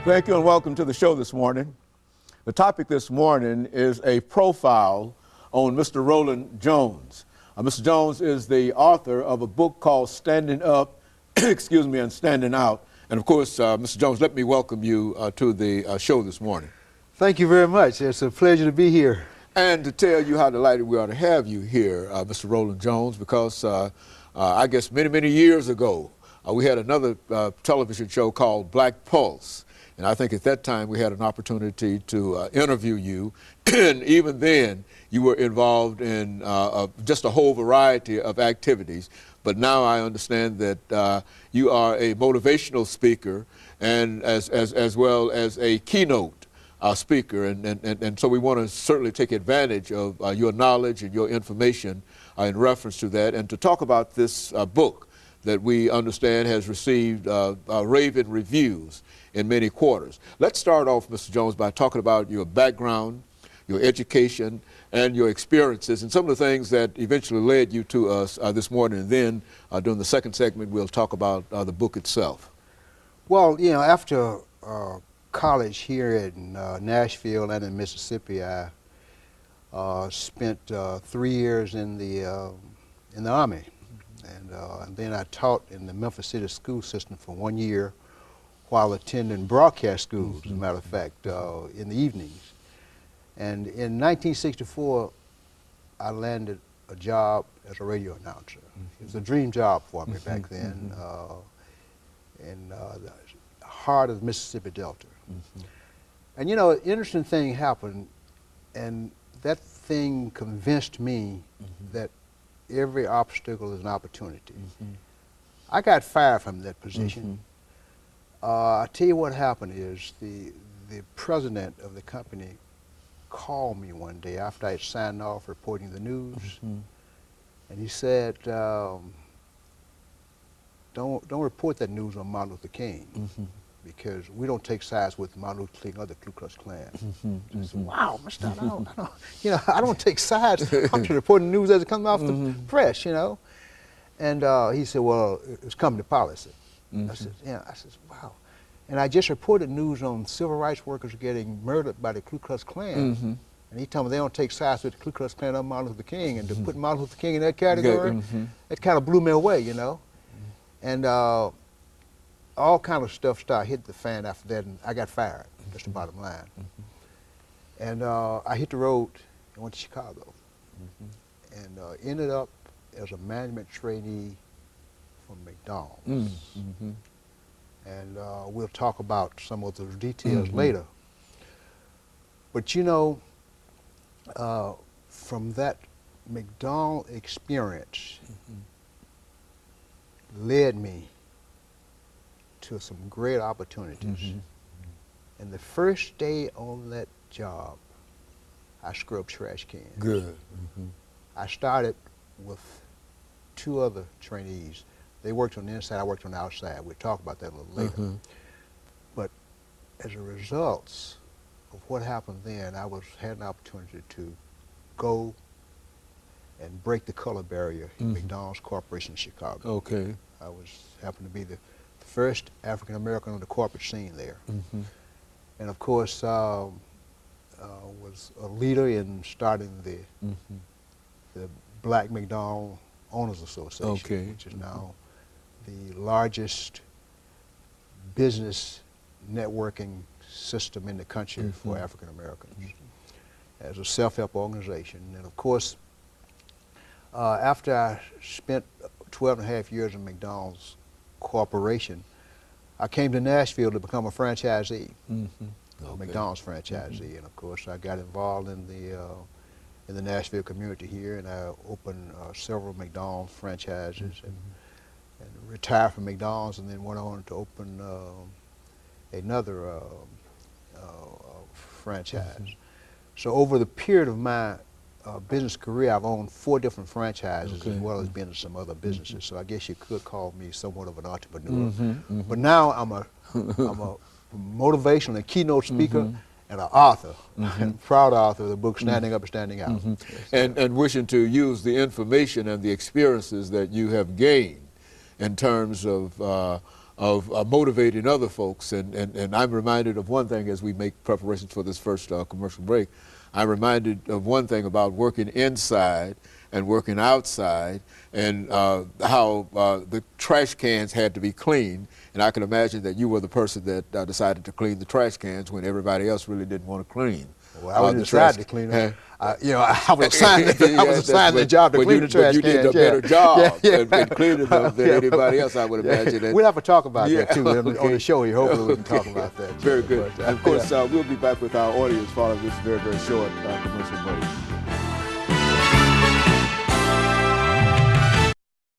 Thank you and welcome to the show this morning. The topic this morning is a profile on Mr. Roland Jones. Mr. Jones is the author of a book called Standing Up, excuse me, and Standing Out. And of course, Mr. Jones, let me welcome you to the show this morning. Thank you very much. It's a pleasure to be here. And to tell you how delighted we are to have you here, Mr. Roland Jones, because I guess many years ago, we had another television show called Black Pulse. And I think at that time we had an opportunity to interview you. And even then, you were involved in just a whole variety of activities. But now I understand that you are a motivational speaker and as well as a keynote speaker. And so we want to certainly take advantage of your knowledge and your information in reference to that, and to talk about this book that we understand has received raving reviews in many quarters. Let's start off, Mr. Jones, by talking about your background, your education, and your experiences, and some of the things that eventually led you to us this morning. And then during the second segment, we'll talk about the book itself. Well, you know, after college here in Nashville and in Mississippi, I spent 3 years in the Army, and then I taught in the Memphis City school system for 1 year while attending broadcast schools, as a matter of fact, in the evenings. And in 1964, I landed a job as a radio announcer. It was a dream job for me back then, in the heart of the Mississippi Delta. And you know, an interesting thing happened, and that thing convinced me that every obstacle is an opportunity. I got fired from that position. I tell you what happened is the president of the company called me one day after I had signed off reporting the news, and he said, don't report that news on Martin Luther King, because we don't take sides with Martin Luther King or the Ku Klux Klan. I said, wow, Mr. I don't take sides. I'm just reporting news as it comes off the press, you know. And he said, well, it's company policy. I said, yeah. I said, wow. And I just reported news on civil rights workers getting murdered by the Ku Klux Klan. And he told me they don't take sides with the Ku Klux Klan or Martin Luther King. And to put Martin Luther King in that category, it kind of blew me away, you know. And all kind of stuff started hitting the fan after that, and I got fired. That's the bottom line. And I hit the road and went to Chicago, and ended up as a management trainee from McDonald's. And we'll talk about some of those details later. But you know, from that McDonald's experience led me to some great opportunities. And the first day on that job, I scrubbed trash cans. Good. I started with 2 other trainees. They worked on the inside, I worked on the outside. We'll talk about that a little later. But as a result of what happened then, I had an opportunity to go and break the color barrier in McDonald's Corporation in Chicago. Okay. I happened to be the first African American on the corporate scene there. And of course, was a leader in starting the Black McDonald Owners Association, which is now the largest business networking system in the country for African Americans, as a self-help organization. And of course, after I spent 12 and a half years in McDonald's Corporation, I came to Nashville to become a franchisee, a McDonald's franchisee. And of course, I got involved in the Nashville community here, and I opened several McDonald's franchises, and retired from McDonald's, and then went on to open another franchise. So over the period of my business career, I've owned 4 different franchises, as well as been in some other businesses. So I guess you could call me somewhat of an entrepreneur. But now I'm a motivational and keynote speaker and an author, and proud author of the book Standing Up and Standing Out. And wishing to use the information and the experiences that you have gained in terms of motivating other folks. And I'm reminded of one thing as we make preparations for this first commercial break. I'm reminded of one thing about working inside and working outside, and how the trash cans had to be cleaned. And I can imagine that you were the person that decided to clean the trash cans when everybody else really didn't want to clean. Well, I wouldn't decide to clean them. You know, I was assigned the job to clean the trash cans. But you did a better job in cleaning them than anybody else, I would imagine. We'll have to talk about that too on the show here. Hopefully we can talk about that. Very good. And of course, we'll be back with our audience following this very, very short commercial break.